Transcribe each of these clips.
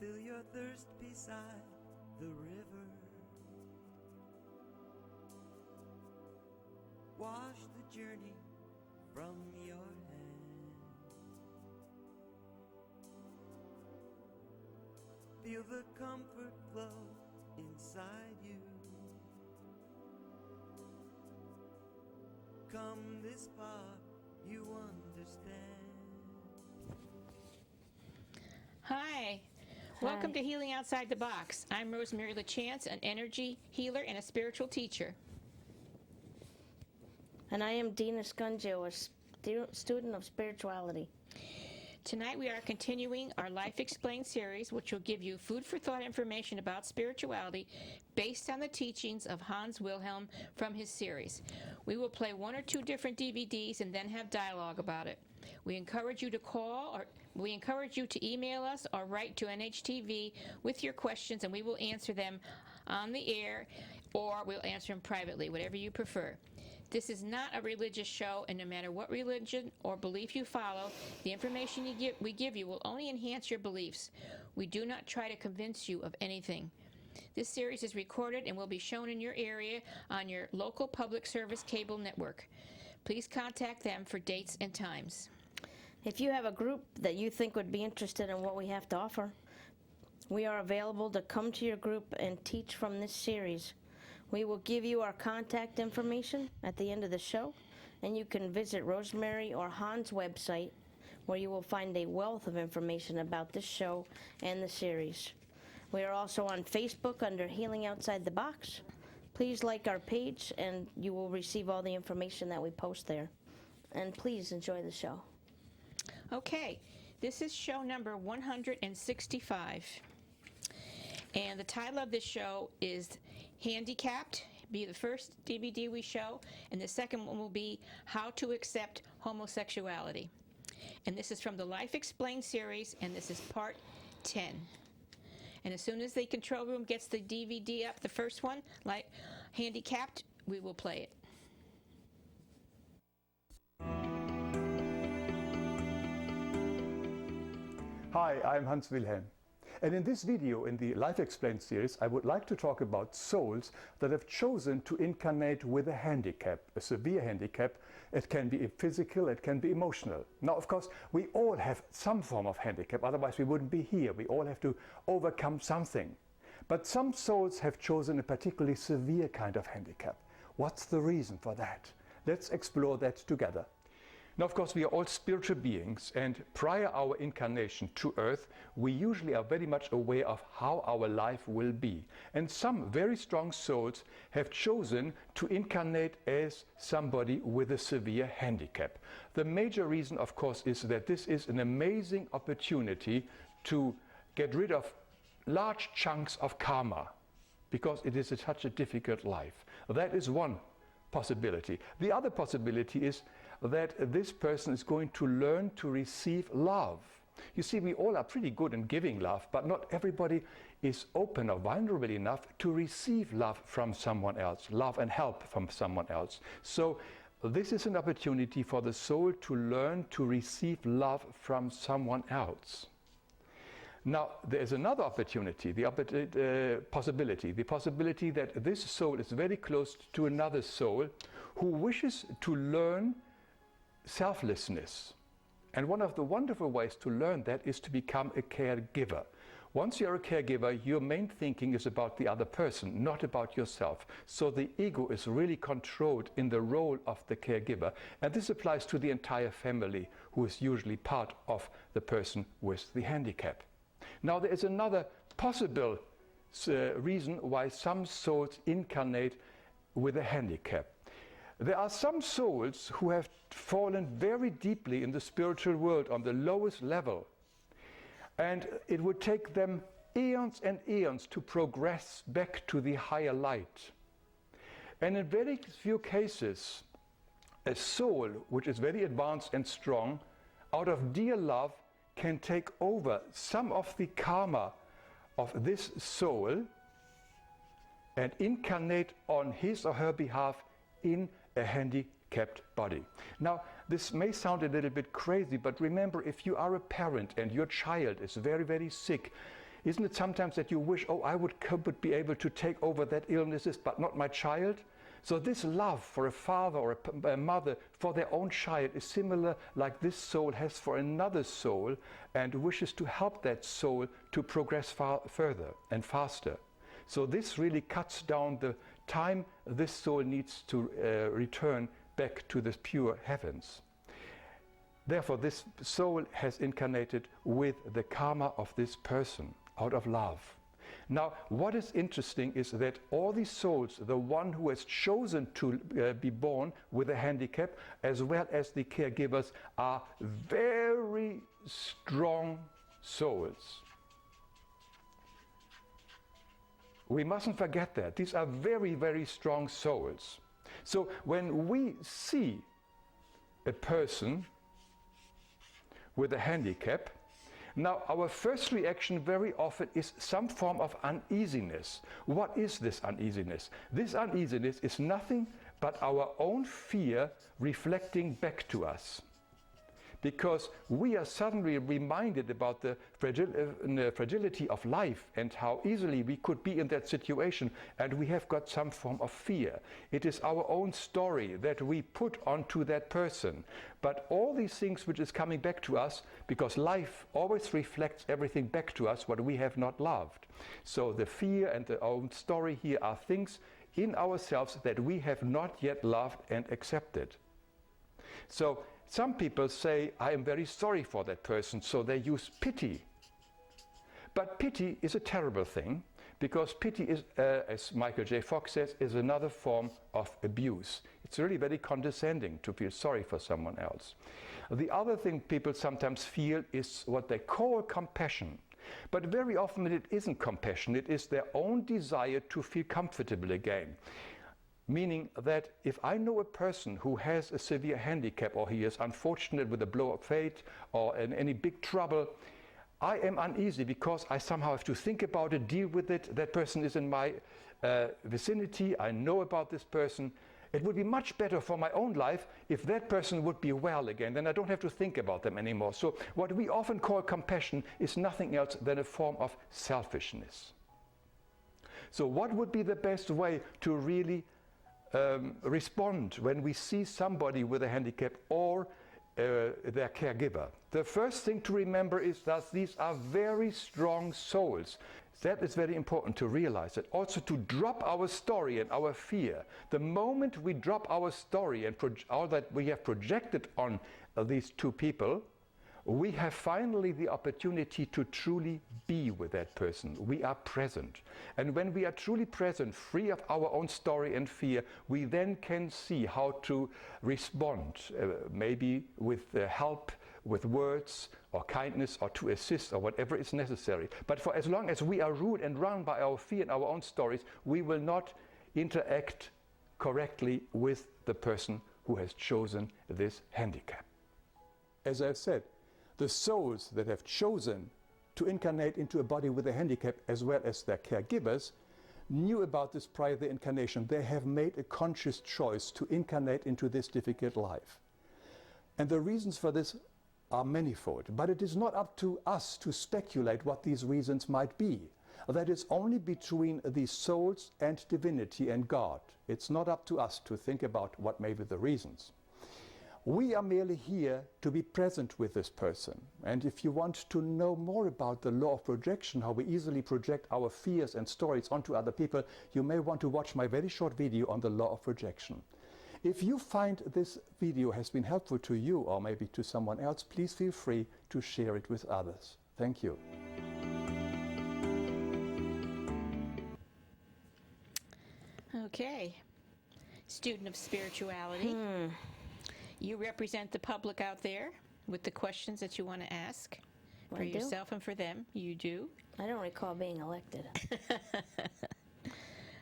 fill your thirst beside the river. Wash the journey from your hands. Feel the comfort flow inside you. Come this far, you understand. Hi. Welcome to Healing Outside the Box. I'm Rosemary Lachance, an energy healer and a spiritual teacher. And I am Dina Scungio, a student of spirituality. Tonight we are continuing our Life Explained series, which will give you food for thought information about spirituality based on the teachings of Hans Wilhelm from his series. We will play one or two different DVDs and then have dialogue about it. We encourage you to call, or we encourage you to email us or write to NHTV with your questions, and we will answer them on the air, or we'll answer them privately, whatever you prefer. This is not a religious show, and no matter what religion or belief you follow, the information we give you will only enhance your beliefs. We do not try to convince you of anything. This series is recorded and will be shown in your area on your local public service cable network. Please contact them for dates and times. If you have a group that you think would be interested in what we have to offer, we are available to come to your group and teach from this series. We will give you our contact information at the end of the show, and you can visit Rosemary or Hans' website, where you will find a wealth of information about this show and the series. We are also on Facebook under Healing Outside the Box. Please like our page, and you will receive all the information that we post there. And please enjoy the show. Okay, this is show number 165. And the title of this show is Handicapped, be the first DVD we show, and the second one will be How to Accept Homosexuality. And this is from the Life Explained series, and this is part 10. And as soon as the control room gets the DVD up, the first one, like Handicapped, we will play it. Hi, I'm Hans Wilhelm. And in this video, in the Life Explained series, I would like to talk about souls that have chosen to incarnate with a handicap, a severe handicap. It can be physical, it can be emotional. Now, of course, we all have some form of handicap, otherwise we wouldn't be here. We all have to overcome something. But some souls have chosen a particularly severe kind of handicap. What's the reason for that? Let's explore that together. Now, of course, we are all spiritual beings, and prior our incarnation to Earth, we usually are very much aware of how our life will be. And some very strong souls have chosen to incarnate as somebody with a severe handicap. The major reason, of course, is that this is an amazing opportunity to get rid of large chunks of karma, because it is such a difficult life. That is one possibility. The other possibility is that this person is going to learn to receive love. You see, we all are pretty good in giving love, but not everybody is open or vulnerable enough to receive love from someone else, love and help from someone else. So this is an opportunity for the soul to learn to receive love from someone else. Now, there is another opportunity, the possibility that this soul is very close to another soul who wishes to learn selflessness. And one of the wonderful ways to learn that is to become a caregiver. Once you're a caregiver, your main thinking is about the other person, not about yourself. So the ego is really controlled in the role of the caregiver. And this applies to the entire family, who is usually part of the person with the handicap. Now, there is another possible reason why some souls incarnate with a handicap. There are some souls who have fallen very deeply in the spiritual world on the lowest level, and it would take them eons and eons to progress back to the higher light. And in very few cases, a soul which is very advanced and strong, out of dear love, can take over some of the karma of this soul and incarnate on his or her behalf in a handicapped body. Now, this may sound a little bit crazy, but remember, if you are a parent and your child is very, very sick, Isn't it sometimes that you wish, oh, I would be able to take over that illnesses, but not my child? So this love for a father or a mother for their own child is similar like this soul has for another soul, and wishes to help that soul to progress further and faster. So this really cuts down the time this soul needs to return back to the pure heavens. Therefore, this soul has incarnated with the karma of this person out of love. Now, what is interesting is that all these souls, the one who has chosen to be born with a handicap, as well as the caregivers, are very strong souls. We mustn't forget that. These are very, very strong souls. So when we see a person with a handicap, now our first reaction very often is some form of uneasiness. What is this uneasiness? This uneasiness is nothing but our own fear reflecting back to us. Because we are suddenly reminded about the fragility of life and how easily we could be in that situation, and we have got some form of fear. It is our own story that we put onto that person. But all these things which is coming back to us, because life always reflects everything back to us what we have not loved. So the fear and the own story here are things in ourselves that we have not yet loved and accepted. So some people say, I am very sorry for that person, so they use pity. But pity is a terrible thing, because pity is, as Michael J. Fox says, is another form of abuse. It's really very condescending to feel sorry for someone else. The other thing people sometimes feel is what they call compassion. But very often it isn't compassion, it is their own desire to feel comfortable again. Meaning that if I know a person who has a severe handicap, or he is unfortunate with a blow of fate or in any big trouble, I am uneasy because I somehow have to think about it, deal with it. That person is in my vicinity, I know about this person. It would be much better for my own life if that person would be well again, then I don't have to think about them anymore. So what we often call compassion is nothing else than a form of selfishness. So what would be the best way to really respond when we see somebody with a handicap or their caregiver? The first thing to remember is that these are very strong souls. That is very important to realize it. Also to drop our story and our fear. The moment we drop our story and all that we have projected on these two people, we have finally the opportunity to truly be with that person. We are present. And when we are truly present, free of our own story and fear, we then can see how to respond, maybe with help, with words or kindness, or to assist, or whatever is necessary. But for as long as we are ruled and run by our fear and our own stories, we will not interact correctly with the person who has chosen this handicap. As I've said, the souls that have chosen to incarnate into a body with a handicap, as well as their caregivers, knew about this prior to the incarnation. They have made a conscious choice to incarnate into this difficult life. And the reasons for this are manifold, but it is not up to us to speculate what these reasons might be. That is only between the souls and divinity and God. It's not up to us to think about what may be the reasons. We are merely here to be present with this person. And if you want to know more about the law of projection, how we easily project our fears and stories onto other people, you may want to watch my very short video on the law of projection. If you find this video has been helpful to you, or maybe to someone else, please feel free to share it with others. Thank you. Okay. Student of spirituality. You represent the public out there with the questions that you want to ask for yourself and for them. You do. I don't recall being elected.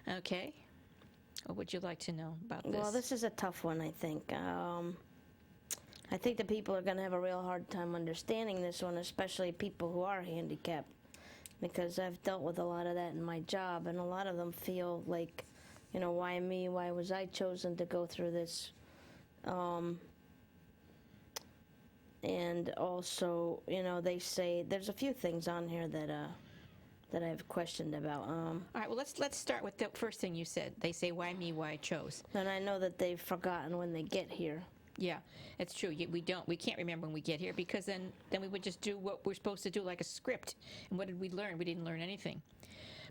Okay. What would you like to know about this? Well, this is a tough one, I think. I think the people are going to have a real hard time understanding this one, especially people who are handicapped, because I've dealt with a lot of that in my job, and a lot of them feel like, you know, why me? Why was I chosen to go through this? And also, you know, they say, there's a few things on here that that I've questioned about. All right, well, let's start with the first thing you said. They say, why me, why chose? And I know that they've forgotten when they get here. Yeah, it's true. We can't remember when we get here, because then we would just do what we're supposed to do, like a script. And what did we learn? We didn't learn anything.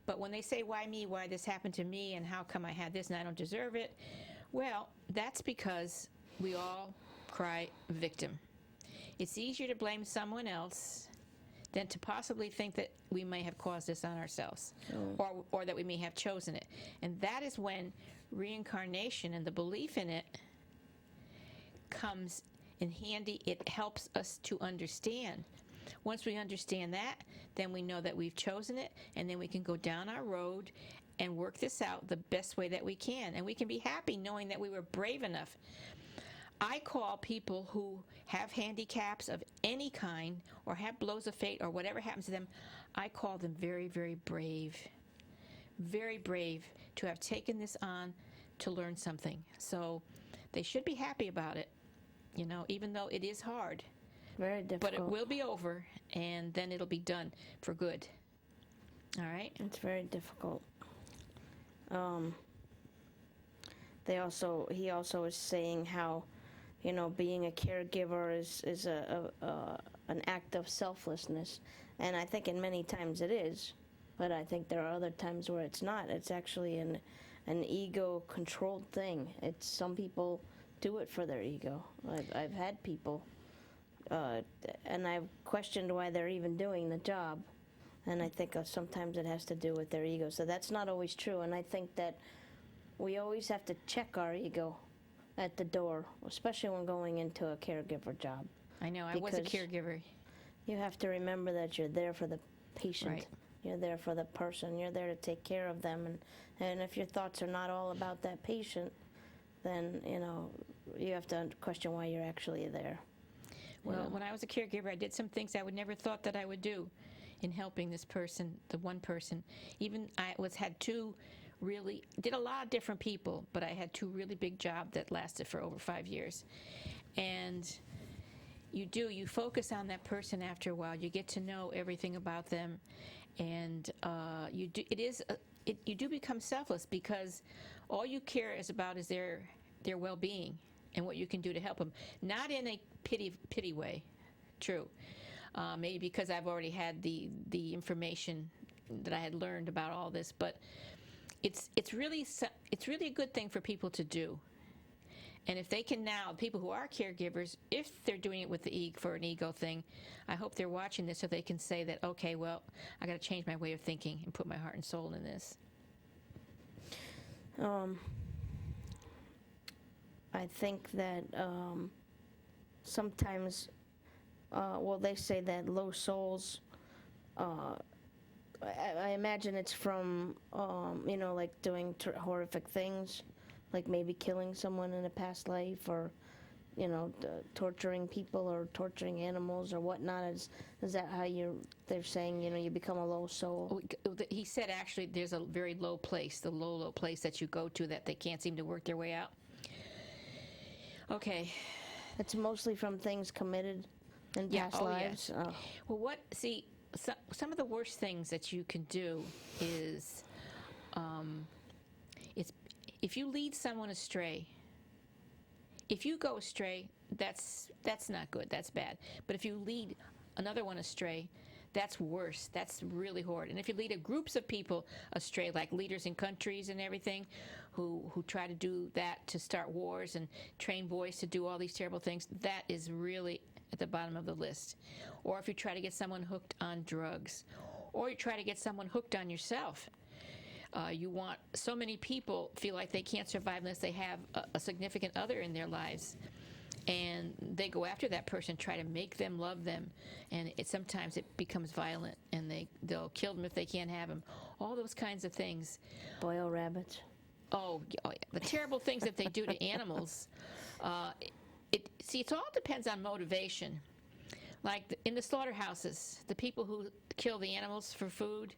But when they say, why me, why this happened to me, and how come I had this and I don't deserve it, well, that's because we all cry victim. It's easier to blame someone else than to possibly think that we may have caused this on ourselves, or that we may have chosen it. And that is when reincarnation and the belief in it comes in handy. It helps us to understand. Once we understand that, then we know that we've chosen it, and then we can go down our road and work this out the best way that we can. And we can be happy knowing that we were brave enough. I call people who have handicaps of any kind, or have blows of fate, or whatever happens to them, I call them very, very brave. Very brave to have taken this on to learn something. So they should be happy about it, even though it is hard. Very difficult. But it will be over, and then it'll be done for good. All right? It's very difficult. He also is saying how, being a caregiver is an act of selflessness, and I think in many times it is, but I think there are other times where it's not. It's actually an ego-controlled thing. It's some people do it for their ego. I've had people, and I've questioned why they're even doing the job, and I think sometimes it has to do with their ego. So that's not always true, and I think that we always have to check our ego at the door, especially when going into a caregiver job. I know, I was a caregiver. You have to remember that you're there for the patient. Right. You're there for the person. You're there to take care of them. And if your thoughts are not all about that patient, then, you have to question why you're actually there. Well, when I was a caregiver, I did some things I would never thought that I would do in helping this person, the one person. Even did a lot of different people, but I had 2 really big jobs that lasted for over 5 years. And you focus on that person after a while. You get to know everything about them, and you do become selfless, because all you care about is their well-being and what you can do to help them. Not in a pity way, true. Maybe because I've already had the information that I had learned about all this, but it's really a good thing for people to do. And if they can now, people who are caregivers, if they're doing it with for an ego thing, I hope they're watching this so they can say that, okay, well, I got to change my way of thinking and put my heart and soul in this. I think that sometimes, they say that low souls, I imagine it's from, like doing horrific things, like maybe killing someone in a past life, or, torturing people or torturing animals or whatnot. Is that how they're saying, you become a low soul? He said actually there's a very low place, the low place that you go to that they can't seem to work their way out. Okay. It's mostly from things committed in past lives? Yes. Oh. Well, some of the worst things that you can do is, if you lead someone astray. If you go astray, that's not good. That's bad. But if you lead another one astray, that's worse. That's really horrid. And if you lead groups of people astray, like leaders in countries and everything, who try to do that to start wars and train boys to do all these terrible things, that is really at the bottom of the list. Or if you try to get someone hooked on drugs, or you try to get someone hooked on yourself. So many people feel like they can't survive unless they have a significant other in their lives. And they go after that person, try to make them love them. And sometimes it becomes violent, and they'll kill them if they can't have them. All those kinds of things. Boil rabbits. Oh, yeah. The terrible things that they do to animals. It all depends on motivation. Like in the slaughterhouses, the people who kill the animals for food,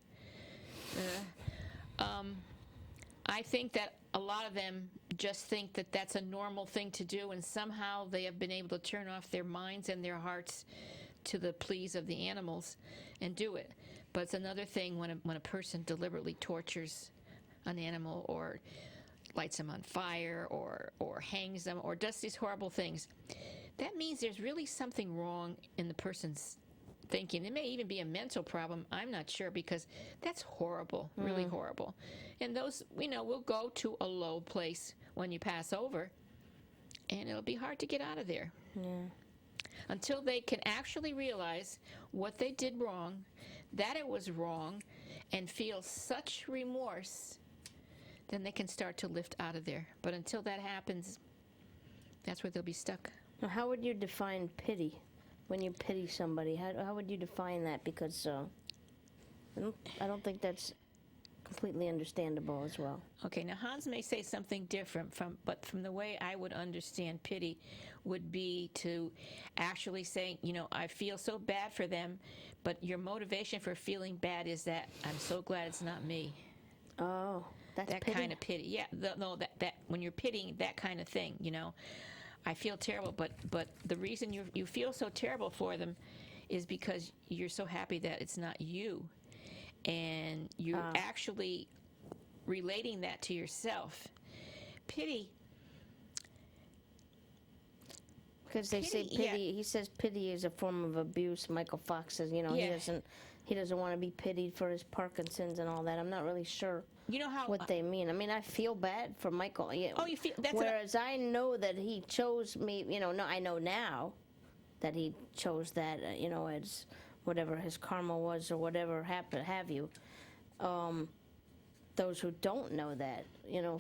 I think that a lot of them just think that that's a normal thing to do, and somehow they have been able to turn off their minds and their hearts to the pleas of the animals and do it. But it's another thing when a person deliberately tortures an animal or lights them on fire or hangs them or does these horrible things. That means there's really something wrong in the person's thinking. It may even be a mental problem. I'm not sure, because that's horrible, really horrible. And those, will go to a low place when you pass over, and it'll be hard to get out of there. Yeah. Until they can actually realize what they did wrong, that it was wrong, and feel such remorse, then they can start to lift out of there. But until that happens, that's where they'll be stuck. Now, how would you define pity? When you pity somebody, how would you define that? Because I don't think that's completely understandable as well. Okay, now Hans may say something different, but from the way I would understand pity would be to actually say, I feel so bad for them, but your motivation for feeling bad is that I'm so glad it's not me. Oh, that's that pity? Kind of pity. Yeah, no, that when you're pitying that kind of thing, I feel terrible, but the reason you feel so terrible for them is because you're so happy that it's not you, and you're actually relating that to yourself. Pity. Because they say pity. Yeah. He says pity is a form of abuse. Michael Fox says, he doesn't want to be pitied for his Parkinson's and all that. I'm not really sure. What they mean. I mean, I feel bad for Michael. Yeah. Oh, you feel that's whereas I know that he chose me. I know now that he chose that. As whatever his karma was or whatever have you. Those who don't know that,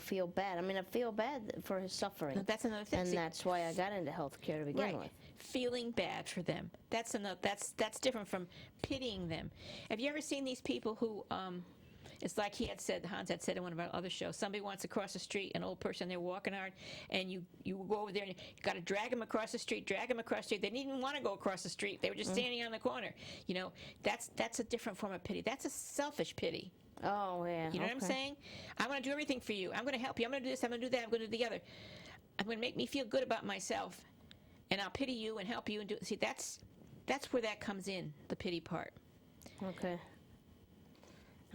feel bad. I mean, I feel bad for his suffering. That's another thing. And that's why I got into healthcare to begin with. Feeling bad for them. That's different from pitying them. Have you ever seen these people who? It's like Hans had said in one of our other shows, somebody wants to cross the street, an old person, they're walking hard, and you go over there and you got to drag them across the street. They didn't even want to go across the street. They were just standing on the corner. That's a different form of pity. That's a selfish pity. Oh, yeah. You know what I'm saying? I'm going to do everything for you. I'm going to help you. I'm going to do this. I'm going to do that. I'm going to do the other. I'm going to make me feel good about myself, and I'll pity you and help you and do. See, that's where that comes in, the pity part. Okay.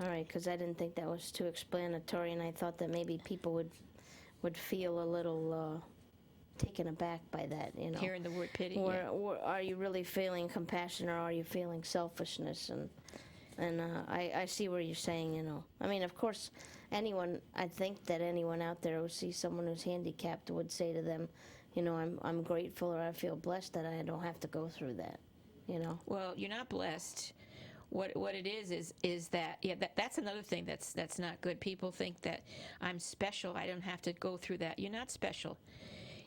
All right, because I didn't think that was too explanatory, and I thought that maybe people would feel a little taken aback by that, Hearing the word pity. Or are you really feeling compassion, or are you feeling selfishness? And I see where you're saying, I mean, of course, I think that anyone out there who sees someone who's handicapped would say to them, I'm grateful, or I feel blessed that I don't have to go through that, Well, you're not blessed. What it is that that's another thing that's not good. People think that I'm special. I don't have to go through that. You're not special.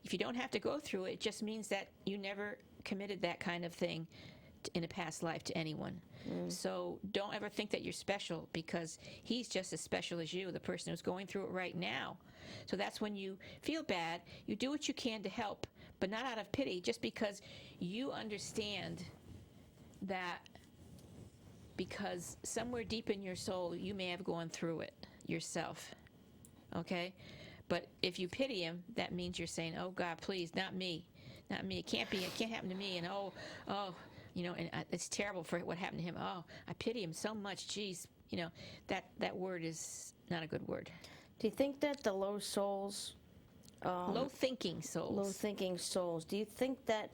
If you don't have to go through it, it just means that you never committed that kind of thing in a past life to anyone. So don't ever think that you're special, because he's just as special as you, the person who's going through it right now. So that's when you feel bad. You do what you can to help, but not out of pity, just because you understand that. Because somewhere deep in your soul, you may have gone through it yourself, okay? But if you pity him, that means you're saying, "Oh God, please, not me, not me. It can't happen to me." And it's terrible for what happened to him. Oh, I pity him so much. Geez, that word is not a good word. Do you think that the low souls, low-thinking souls, do you think that,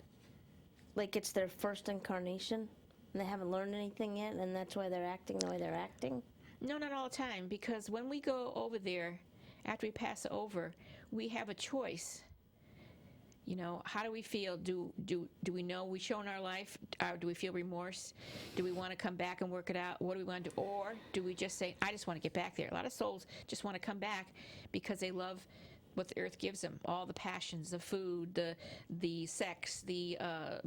like, it's their first incarnation? And they haven't learned anything yet, and that's why they're acting the way they're acting? No, not all the time, because when we go over there, after we pass over, we have a choice. How do we feel? Do we know we've shown our life? Or do we feel remorse? Do we want to come back and work it out? What do we want to do? Or do we just say, I just want to get back there? A lot of souls just want to come back because they love what the earth gives them, all the passions, the food, the sex, the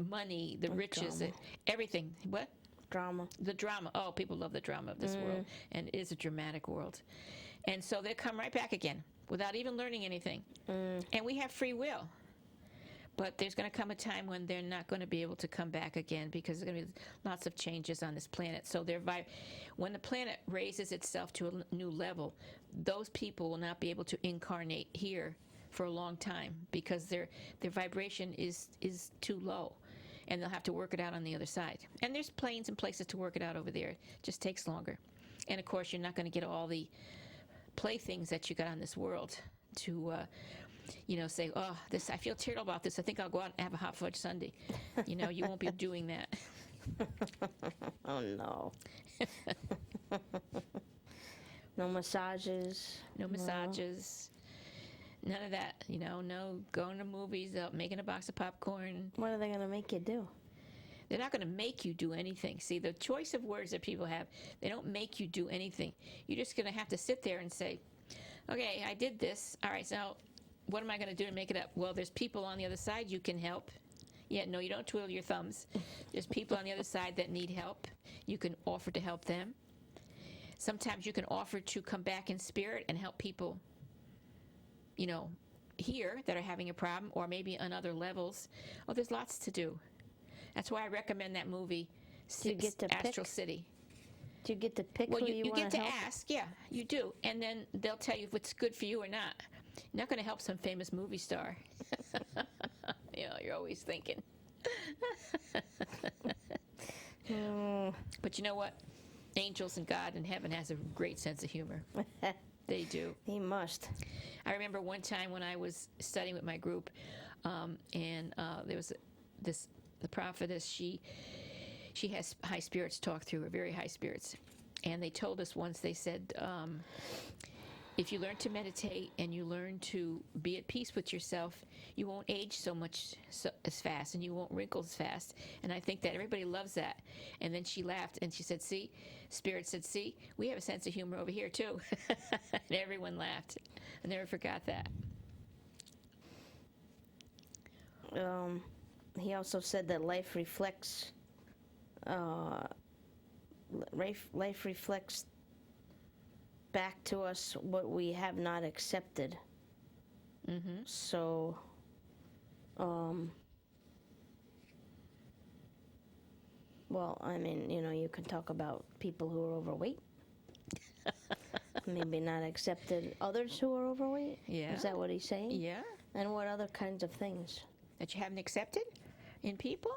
money, the riches, everything. What? Drama. The drama. Oh, people love the drama of this world, and it is a dramatic world. And so they come right back again without even learning anything. And we have free will. But there's going to come a time when they're not going to be able to come back again, because there's going to be lots of changes on this planet. So when the planet raises itself to a new level, those people will not be able to incarnate here for a long time, because their vibration is too low. and they'll have to work it out on the other side. And there's planes and places to work it out over there. It just takes longer. And of course, you're not going to get all the playthings that you got on this world to, say, oh, I feel terrible about this. I think I'll go out and have a hot fudge sundae. You won't be doing that. Oh, no. No massages. No massages. None of that. No going to movies, making a box of popcorn. What are they going to make you do? They're not going to make you do anything. See, the choice of words that people have, they don't make you do anything. You're just going to have to sit there and say, okay, I did this. All right, so what am I going to do to make it up? Well, there's people on the other side you can help. Yeah, no, you don't twiddle your thumbs. There's people on the other side that need help. You can offer to help them. Sometimes you can offer to come back in spirit and help people, here that are having a problem, or maybe on other levels. Oh, there's lots to do. That's why I recommend that movie, Astral City. Do you get to pick who you want to help? You get to ask, yeah, you do. And then they'll tell you if it's good for you or not. You're not going to help some famous movie star. You're always thinking. But you know what? Angels and God in heaven has a great sense of humor. They do. He must. I remember one time when I was studying with my group, and there was the prophetess, she has high spirits talk through her, very high spirits. And they told us once, they said, if you learn to meditate and you learn to be at peace with yourself, you won't age as fast, and you won't wrinkle as fast. And I think that everybody loves that. And then she laughed and she said, see, Spirit said, see, we have a sense of humor over here too. And everyone laughed. I never forgot that. He also said that life reflects back to us what we have not accepted. Mm-hmm. So, you can talk about people who are overweight. Maybe not accepted others who are overweight. Yeah. Is that what he's saying? Yeah. And what other kinds of things? That you haven't accepted in people?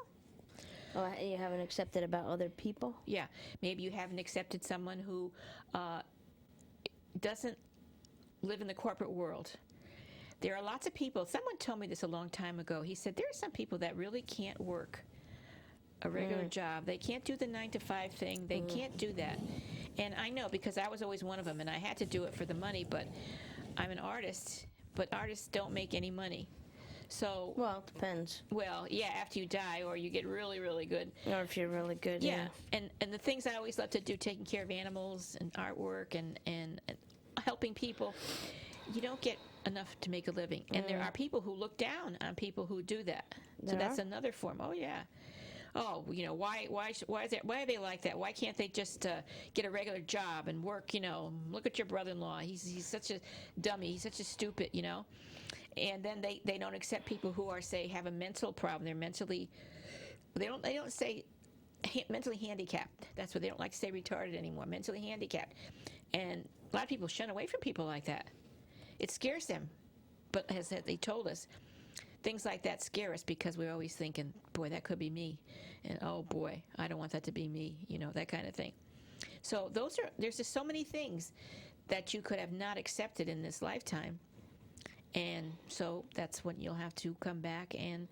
Oh, you haven't accepted about other people? Yeah. Maybe you haven't accepted someone who doesn't live in the corporate world. There are lots of people. Someone told me this a long time ago. He said there are some people that really can't work a regular job. They can't do the 9-to-5 thing. They can't do that. And I know, because I was always one of them, and I had to do it for the money, but I'm an artist, but artists don't make any money. So, well, it depends. Well, yeah, after you die, or you get really, really good. Or if you're really good, yeah. And the things I always love to do, taking care of animals and artwork and helping people, you don't get enough to make a living. And there are people who look down on people who do that. So that's another form. Oh, yeah. Oh, why are they like that? Why can't they just get a regular job and work? Look at your brother-in-law. He's such a dummy. He's such a stupid. And then they don't accept people who are, say, have a mental problem. They don't say mentally handicapped. That's what they don't like to say retarded anymore. Mentally handicapped. And a lot of people shun away from people like that. It scares them. But as they told us, things like that scare us because we're always thinking, boy, that could be me. And, oh, boy, I don't want that to be me, that kind of thing. So there's just so many things that you could have not accepted in this lifetime. And so that's when you'll have to come back and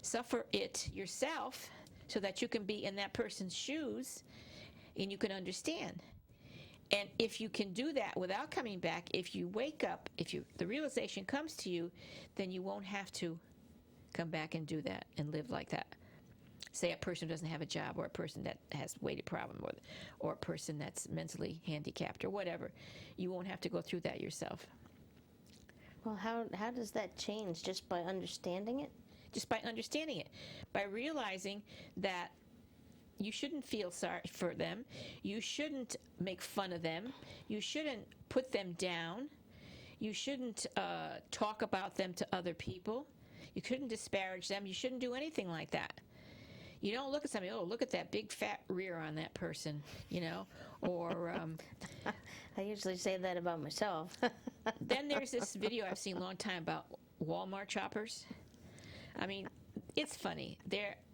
suffer it yourself so that you can be in that person's shoes and you can understand. And if you can do that without coming back, if you wake up, the realization comes to you, then you won't have to come back and do that and live like that. Say a person doesn't have a job, or a person that has weight problem, or a person that's mentally handicapped, or whatever. You won't have to go through that yourself. Well, how does that change? Just by understanding it? Just by understanding it. By realizing that you shouldn't feel sorry for them. You shouldn't make fun of them. You shouldn't put them down. You shouldn't talk about them to other people. You shouldn't disparage them. You shouldn't do anything like that. You don't look at somebody, oh, look at that big fat rear on that person, or... I usually say that about myself. Then there's this video I've seen a long time about Walmart shoppers. I mean, it's funny.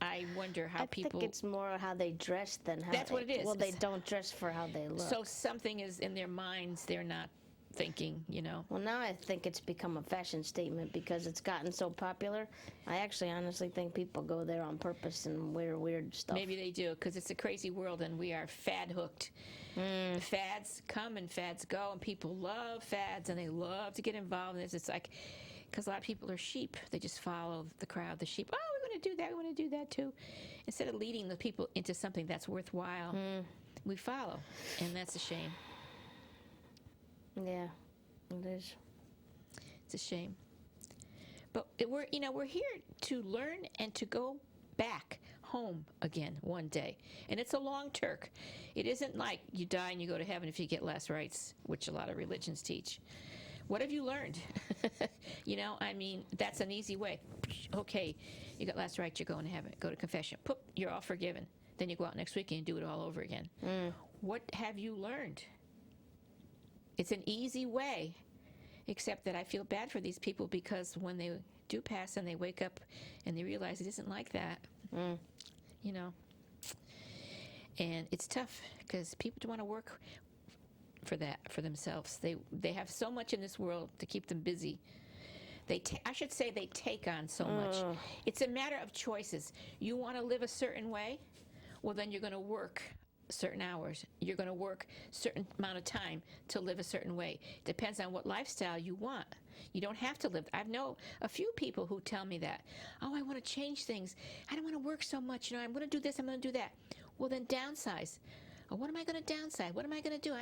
I wonder how I people. think it's more how they dress than how. That's what it is. Well, they don't dress for how they look. So something is in their minds they're not thinking, Well, now I think it's become a fashion statement because it's gotten so popular. I actually honestly think people go there on purpose and wear weird stuff. Maybe they do, because it's a crazy world and we are fad hooked. Fads come and fads go, and people love fads and they love to get involved in this. It's like, because a lot of people are sheep. They just follow the crowd, the sheep. Oh, we want to do that. We want to do that too. Instead of leading the people into something that's worthwhile, we follow, and that's a shame. Yeah, it is. It's a shame. But we're here to learn and to go back home again one day. And it's a long Turk. It isn't like you die and you go to heaven if you get last rites, which a lot of religions teach. What have you learned? That's an easy way. Okay, you got last rites, you're going to heaven. Go to confession. Poop, you're all forgiven. Then you go out next week and do it all over again. What have you learned? It's an easy way, except that I feel bad for these people because when they do pass and they wake up and they realize it isn't like that, and it's tough because people don't want to work for that, for themselves. They have so much in this world to keep them busy. I should say they take on so much. It's a matter of choices. You want to live a certain way? Well, then you're going to work certain hours. You're going to work certain amount of time to live a certain way. Depends on what lifestyle you want. You don't have to live. I know a few people who tell me that. Oh, I want to change things. I don't want to work so much. I'm going to do this. I'm going to do that. Well, then downsize. Oh, what am I going to downsize? What am I going to do?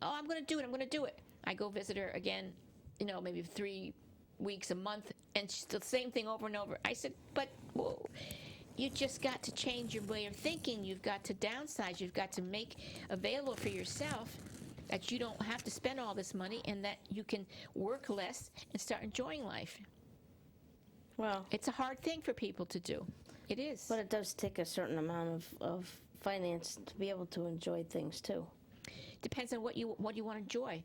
I'm going to do it. I'm going to do it. I go visit her again, maybe 3 weeks, a month, and she's the same thing over and over. I said, but whoa. You just got to change your way of thinking. You've got to downsize. You've got to make available for yourself that you don't have to spend all this money and that you can work less and start enjoying life. Well, it's a hard thing for people to do. It is. But it does take a certain amount of finance to be able to enjoy things too. Depends on what you want to enjoy.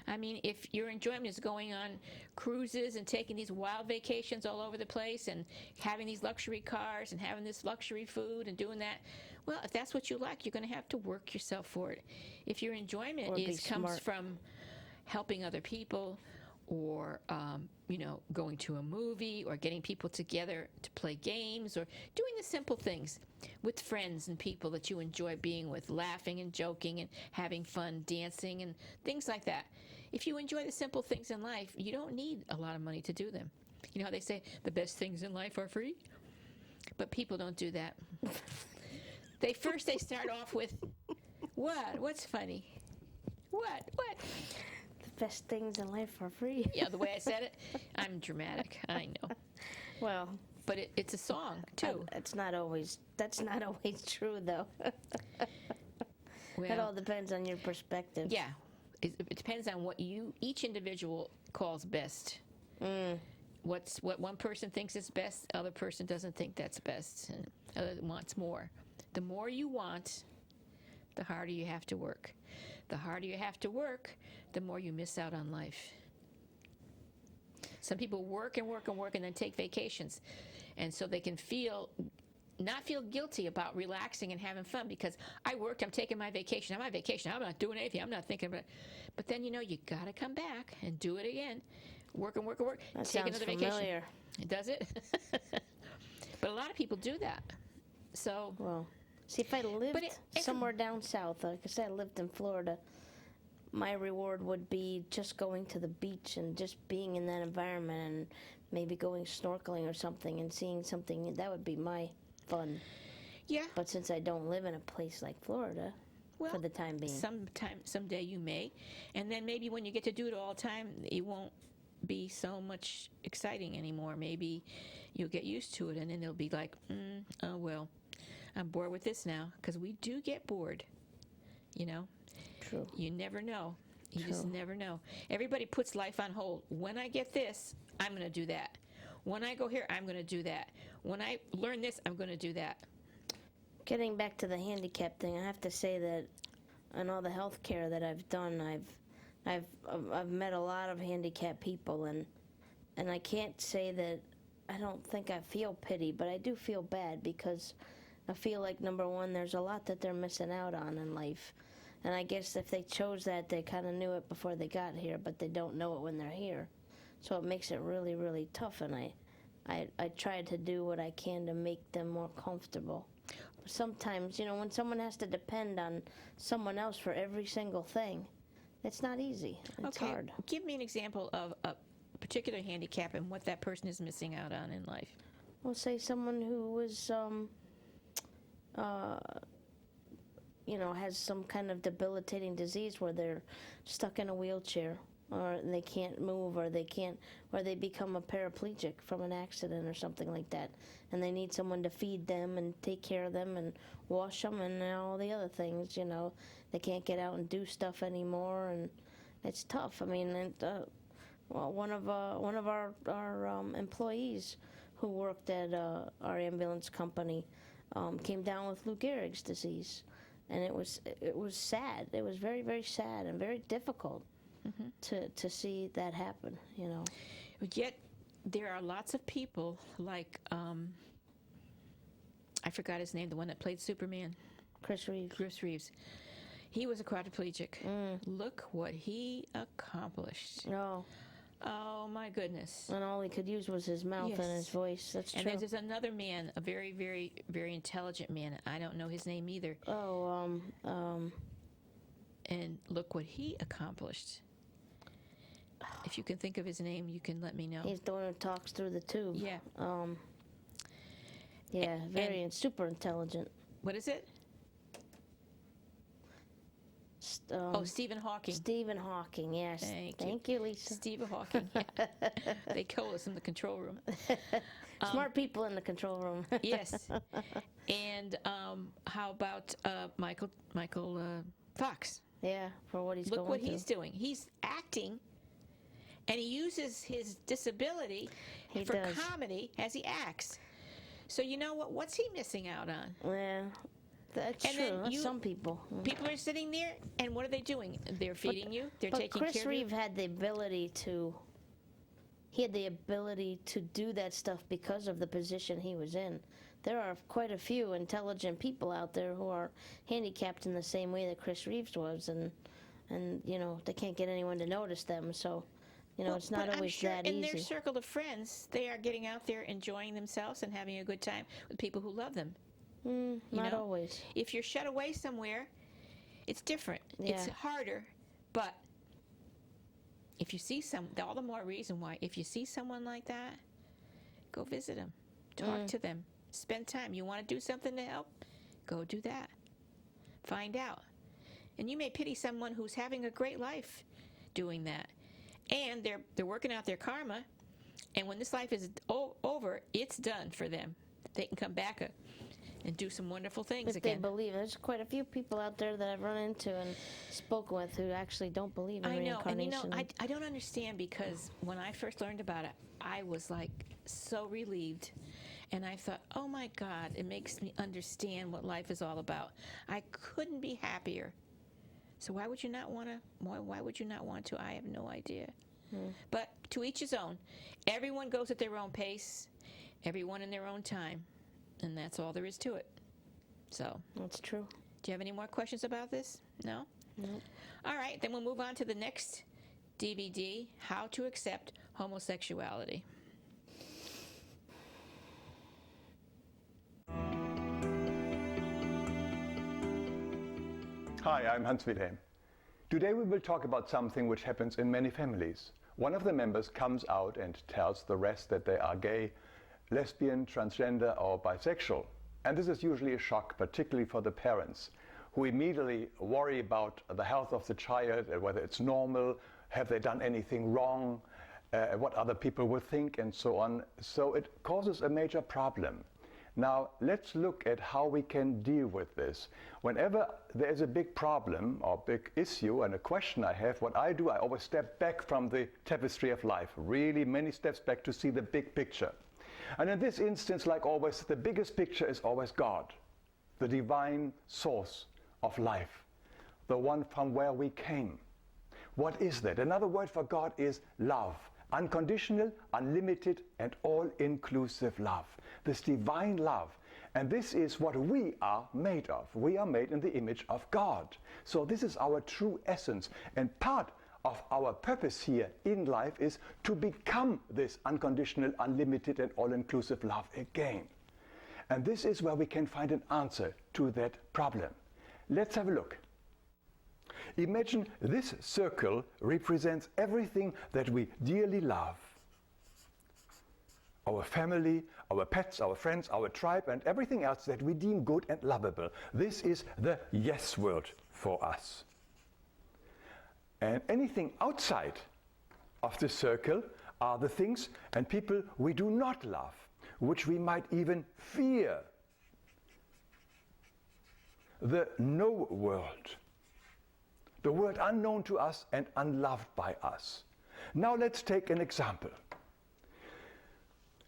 If your enjoyment is going on cruises and taking these wild vacations all over the place and having these luxury cars and having this luxury food and doing that, well, if that's what you like, you're going to have to work yourself for it. If your enjoyment comes from helping other people or going to a movie or getting people together to play games or doing the simple things with friends and people that you enjoy being with, laughing and joking and having fun, dancing and things like that. If you enjoy the simple things in life, you don't need a lot of money to do them. You know how they say the best things in life are free? But people don't do that. They start off with, what? What's funny? What? Best things in life are free. Yeah, the way I said it, I'm dramatic. I know. Well, but it's a song too. That's not always true, though. Well, it all depends on your perspective. Yeah, it depends on what each individual calls best. What one person thinks is best, other person doesn't think that's best, and other wants more. The more you want, the harder you have to work. The harder you have to work, the more you miss out on life. Some people work and work and work and then take vacations. And so they can not feel guilty about relaxing and having fun because I worked, I'm taking my vacation. I'm on vacation. I'm not doing anything. I'm not thinking about it. But then, you got to come back and do it again. Work and work and work. That take sounds another familiar. vacation. Does it? But a lot of people do that. So... Well... See, if I lived somewhere down south, like I said, I lived in Florida, my reward would be just going to the beach and just being in that environment and maybe going snorkeling or something and seeing something. That would be my fun. Yeah. But since I don't live in a place like Florida, for the time being. Someday you may. And then maybe when you get to do it all the time, it won't be so much exciting anymore. Maybe you'll get used to it and then it'll be like, oh, well. I'm bored with this now, because we do get bored, True. You never know. You just never know. Everybody puts life on hold. When I get this, I'm going to do that. When I go here, I'm going to do that. When I learn this, I'm going to do that. Getting back to the handicap thing, I have to say that in all the health care that I've done, I've met a lot of handicapped people, and I can't say that I don't think I feel pity, but I do feel bad because I feel like, number one, there's a lot that they're missing out on in life. And I guess if they chose that, they kind of knew it before they got here, but they don't know it when they're here. So it makes it really, really tough, and I try to do what I can to make them more comfortable. Sometimes, you know, when someone has to depend on someone else for every single thing, it's not easy. It's hard. Give me an example of a particular handicap and what that person is missing out on in life. Well, say someone who was, you know, has some kind of debilitating disease where they're stuck in a wheelchair, or they can't move, or they become a paraplegic from an accident or something like that, and they need someone to feed them and take care of them and wash them and all the other things. You know, they can't get out and do stuff anymore, and it's tough. I mean, well, one of our employees who worked at our ambulance company came down with Lou Gehrig's disease, and it was sad. It was very, very sad and very difficult to see that happen. You know. Yet there are lots of people like I forgot his name, the one that played Superman. Chris Reeves. Chris Reeves. He was a quadriplegic. Look what he accomplished. No. Oh, my goodness. And all he could use was his mouth and his voice. That's and true. And there's another man, a very, very, very intelligent man. I don't know his name either. And look what he accomplished. If you can think of his name, you can let me know. He's the one who talks through the tube. Yeah. Yeah, and super intelligent. What is it? Stephen Hawking. Stephen Hawking, yes. Thank you, Lisa. Stephen Hawking, yeah. They call us in the control room. Smart people in the control room. Yes. And how about Michael Fox? Yeah, for what he's Look going what through. he's doing. He's acting, and he uses his disability for comedy as he acts. So you know what? What's he missing out on? Yeah. That's true. That's some people. People are sitting there, and what are they doing? They're feeding you. They're taking care of you. Chris Reeve had the ability to. He had the ability to do that stuff because of the position he was in. There are quite a few intelligent people out there who are handicapped in the same way that Chris Reeves was, and you know, they can't get anyone to notice them. So, you know, it's not always that easy. In their circle of friends, they are getting out there, enjoying themselves, and having a good time with people who love them. Not always. If you're shut away somewhere, it's different. Yeah. It's harder, but if you see all the more reason why, if you see someone like that, go visit them, talk to them, spend time. You want to do something to help? Go do that. Find out. And you may pity someone who's having a great life doing that. And they're working out their karma, and when this life is over, it's done for them. They can come back and do some wonderful things again. If they believe. There's quite a few people out there that I've run into and spoken with who actually don't believe in reincarnation. And you know, I don't understand, because when I first learned about it, I was like so relieved. And I thought, oh my God, it makes me understand what life is all about. I couldn't be happier. So why would you not want to? Why would you not want to? I have no idea. But to each his own. Everyone goes at their own pace, everyone in their own time, and that's all there is to it. So that's true. Do you have any more questions about this? No? No. All right, then we'll move on to the next DVD, How to Accept Homosexuality. Hi, I'm Hans Wilhelm. Today we will talk about something which happens in many families. One of the members comes out and tells the rest that they are gay, lesbian, transgender or bisexual. And this is usually a shock, particularly for the parents, who immediately worry about the health of the child, whether it's normal, have they done anything wrong, what other people will think, and so on. So it causes a major problem. Now, let's look at how we can deal with this. Whenever there is a big problem or big issue and a question I have, what I do, I always step back from the tapestry of life, really many steps back to see the big picture. And in this instance, like always, the biggest picture is always God, the divine source of life, the one from where we came. What is that? Another word for God is love. unconditional, unlimited, and all-inclusive love. This divine love. And this is what we are made of. We are made in the image of God. So this is our true essence. And part of our purpose here in life is to become this unconditional, unlimited, and all-inclusive love again. And this is where we can find an answer to that problem. Let's have a look. Imagine this circle represents everything that we dearly love. Our family, our pets, our friends, our tribe, and everything else that we deem good and lovable. This is the yes world for us. And anything outside of the circle are the things and people we do not love, which we might even fear. The no world. The world unknown to us and unloved by us. Now let's take an example.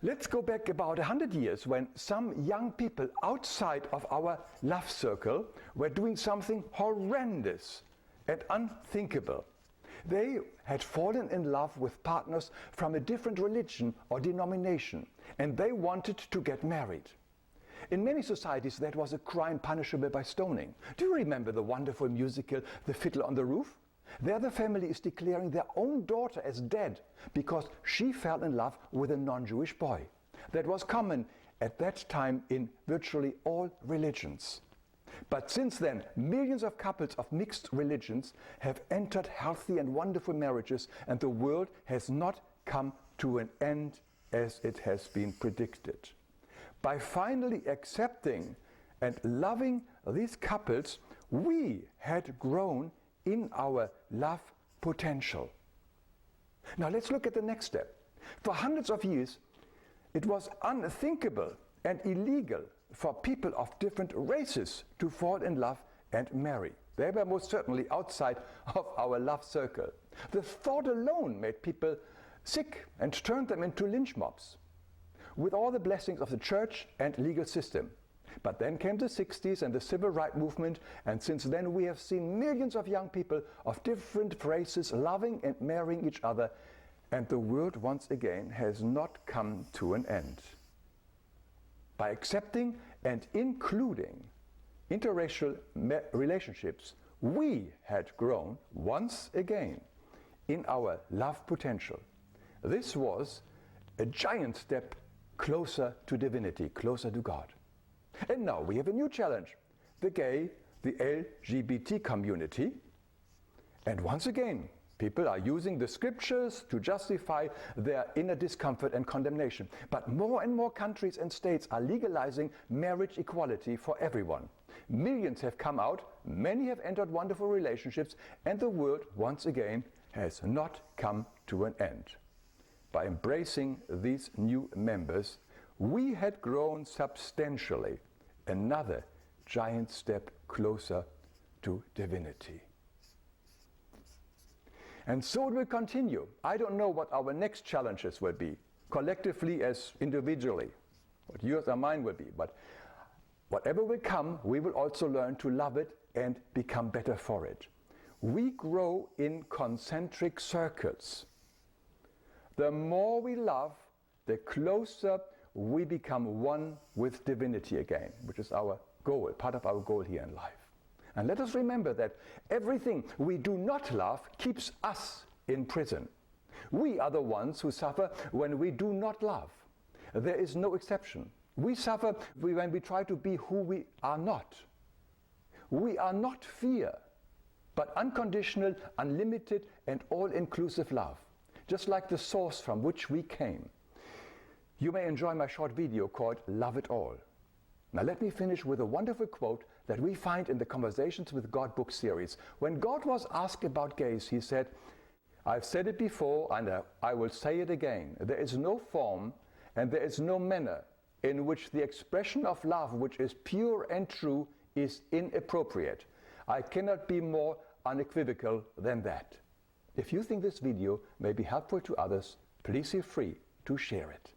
Let's go back about 100 years when some young people outside of our love circle were doing something horrendous and unthinkable. They had fallen in love with partners from a different religion or denomination, and they wanted to get married. In many societies, that was a crime punishable by stoning. Do you remember the wonderful musical, The Fiddler on the Roof? There the family is declaring their own daughter as dead because she fell in love with a non-Jewish boy. That was common at that time in virtually all religions. But since then, millions of couples of mixed religions have entered healthy and wonderful marriages, and the world has not come to an end as it has been predicted. By finally accepting and loving these couples, we had grown in our love potential. Now let's look at the next step. For hundreds of years, it was unthinkable and illegal for people of different races to fall in love and marry. They were most certainly outside of our love circle. The thought alone made people sick and turned them into lynch mobs, with all the blessings of the church and legal system. But then came the 60s and the civil rights movement, and since then we have seen millions of young people of different races loving and marrying each other, and the world once again has not come to an end. By accepting and including interracial relationships, we had grown once again in our love potential. This was a giant step closer to divinity, closer to God. And now we have a new challenge, the gay, the LGBT community. And once again, people are using the scriptures to justify their inner discomfort and condemnation. But more and more countries and states are legalizing marriage equality for everyone. Millions have come out, many have entered wonderful relationships, and the world once again has not come to an end. By embracing these new members, we had grown substantially, another giant step closer to divinity. And so it will continue. I don't know what our next challenges will be, collectively as individually, what yours or mine will be, but whatever will come, we will also learn to love it and become better for it. We grow in concentric circles. The more we love, the closer we become one with divinity again, which is our goal, part of our goal here in life. And let us remember that everything we do not love keeps us in prison. We are the ones who suffer when we do not love. There is no exception. We suffer when we try to be who we are not. We are not fear, but unconditional, unlimited, and all-inclusive love, just like the source from which we came. You may enjoy my short video called Love It All. Now let me finish with a wonderful quote that we find in the Conversations with God book series. When God was asked about gays, he said, "I've said it before and I will say it again. There is no form and there is no manner in which the expression of love which is pure and true is inappropriate. I cannot be more unequivocal than that." If you think this video may be helpful to others, please feel free to share it.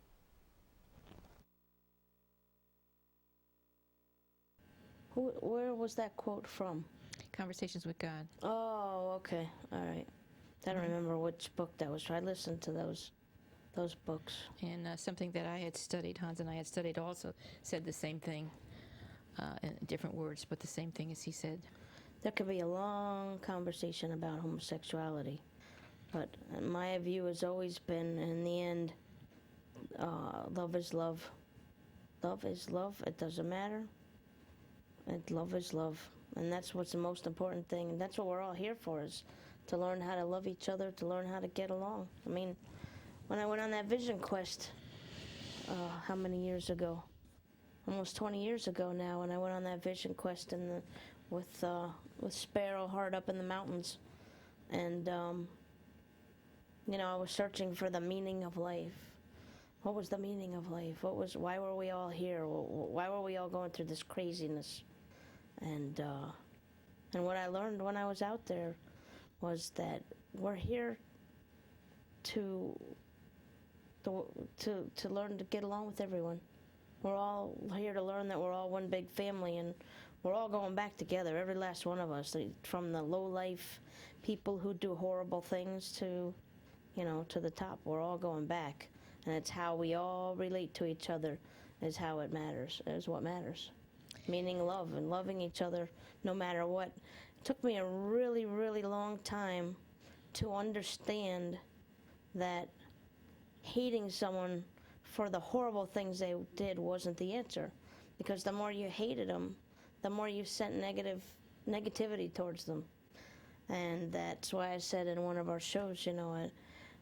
Where was that quote from? Conversations with God. Oh, okay. All right. I don't remember which book that was. I listened to those. those books. And something that I had studied, Hans and I had studied also, said the same thing in different words, but the same thing as he said. There could be a long conversation about homosexuality, but my view has always been, in the end, love is love. Love is love. It doesn't matter. And love is love. And that's what's the most important thing. And that's what we're all here for, is to learn how to love each other, to learn how to get along. I mean, when I went on that vision quest, how many years ago? Almost 20 years ago now, when I went on that vision quest with Sparrow Heart up in the mountains. And, I was searching for the meaning of life. What was the meaning of life? Why were we all here? Why were we all going through this craziness? And what I learned when I was out there was that we're here to learn to get along with everyone. We're all here to learn that we're all one big family, and we're all going back together, every last one of us, from the low-life people who do horrible things to the top. We're all going back, and it's how we all relate to each other is what matters. Meaning love and loving each other no matter what. It took me a really, really long time to understand that hating someone for the horrible things they did wasn't the answer. Because the more you hated them, the more you sent negativity towards them. And that's why I said in one of our shows,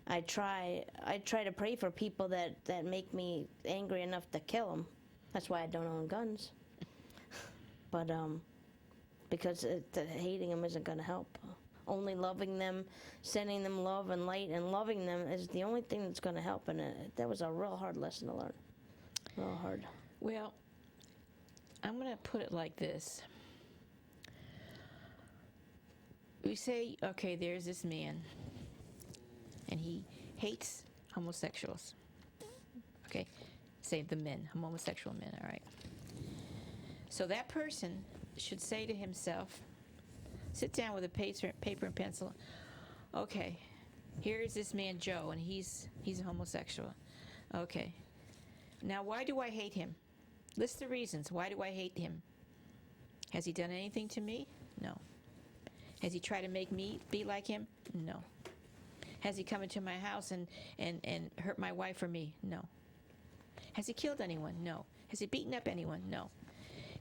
I try to pray for people that make me angry enough to kill them. That's why I don't own guns. But because hating them isn't going to help. Only loving them, sending them love and light, and loving them is the only thing that's going to help. And that was a real hard lesson to learn. Real hard. Well, I'm going to put it like this. We say, okay, there's this man, and he hates homosexuals. Okay, say the men, homosexual men, all right. So that person should say to himself, sit down with a paper and pencil. Okay, here's this man Joe, and he's a homosexual. Okay, now why do I hate him? List the reasons. Why do I hate him? Has he done anything to me? No. Has he tried to make me be like him? No. Has he come into my house and hurt my wife or me? No. Has he killed anyone? No. Has he beaten up anyone? No.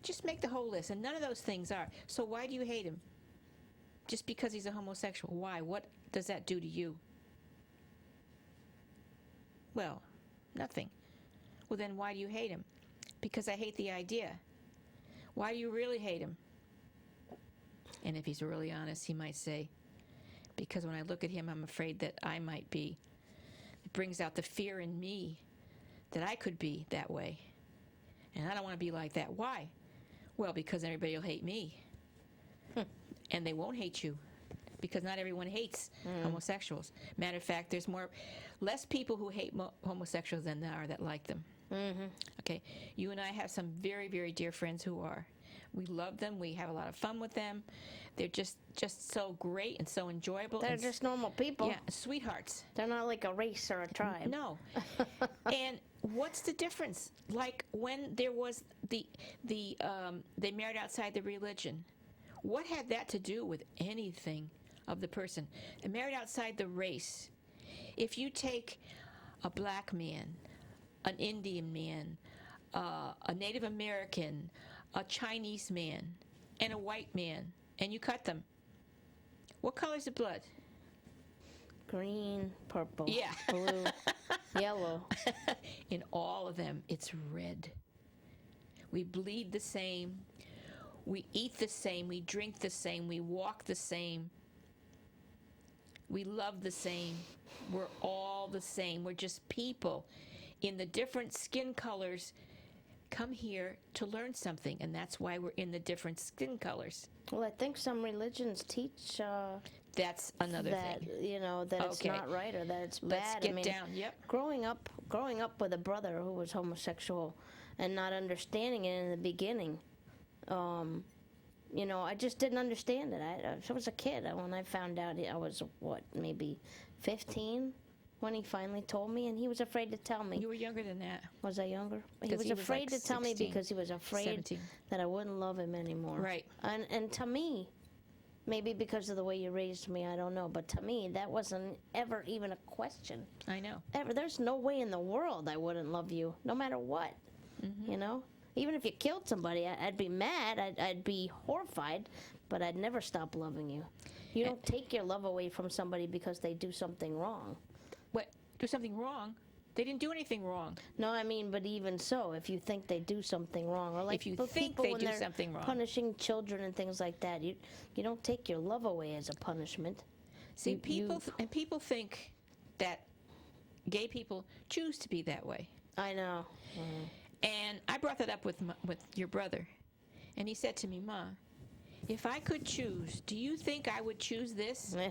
Just make the whole list, and none of those things are. So why do you hate him? Just because he's a homosexual. Why? What does that do to you? Well, nothing. Well, then why do you hate him? Because I hate the idea. Why do you really hate him? And if he's really honest, he might say, because when I look at him, I'm afraid that I might be. It brings out the fear in me that I could be that way. And I don't want to be like that. Why? Well, because everybody will hate me. And they won't hate you. Because not everyone hates homosexuals. Matter of fact, there's less people who hate homosexuals than there are that like them. Mm-hmm. Okay, you and I have some very, very dear friends who are. We love them. We have a lot of fun with them. They're just so great and so enjoyable. They're just normal people. Yeah, sweethearts. They're not like a race or a tribe. No. And what's the difference? Like when there was they married outside the religion. What had that to do with anything of the person? They married outside the race. If you take a black man, an Indian man, a Native American, a Chinese man, and a white man, and you cut them, what color's the blood? Green, purple, yeah. Blue, yellow. In all of them, it's red. We bleed the same. We eat the same. We drink the same. We walk the same. We love the same. We're all the same. We're just people in the different skin colors come here to learn something, and that's why we're in the different skin colors. Well, I think some religions teach that's another thing. That it's not right or that it's bad. Let's get down. Yep. Growing up with a brother who was homosexual and not understanding it in the beginning, I just didn't understand it. I was a kid when I found out. I was maybe 15 when he finally told me, and he was afraid to tell me. You were younger than that. Was I younger? He 'Cause was he was afraid like to tell me 16, because he was afraid 17. that I wouldn't love him anymore. Right. And to me, maybe because of the way you raised me, I don't know, but to me, that wasn't ever even a question. I know. Ever. There's no way in the world I wouldn't love you, no matter what. You know? Even if you killed somebody, I'd be mad, I'd be horrified, but I'd never stop loving you. You don't take your love away from somebody because they do something wrong. What? Do something wrong? They didn't do anything wrong. No, I mean, but even so, if you think they do something wrong, or like If you for think people they when do they're something wrong. punishing children and things like that, you don't take your love away as a punishment. See, You- people think that gay people choose to be that way. I know. And I brought that up with your brother, and he said to me, "Ma, if I could choose, do you think I would choose this? Eh.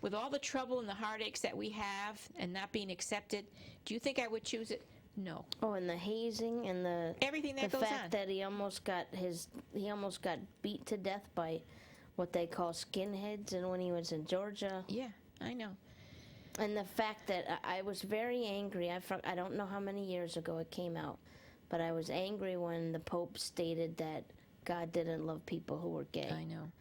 With all the trouble and the heartaches that we have and not being accepted, do you think I would choose it? No. Oh, and the hazing and the Everything that the goes fact on. that he almost got beat to death by what they call skinheads, and when he was in Georgia, Yeah, I know. and the fact that I was very angry. I don't know how many years ago it came out, but I was angry when the Pope stated that God didn't love people who were gay. I know.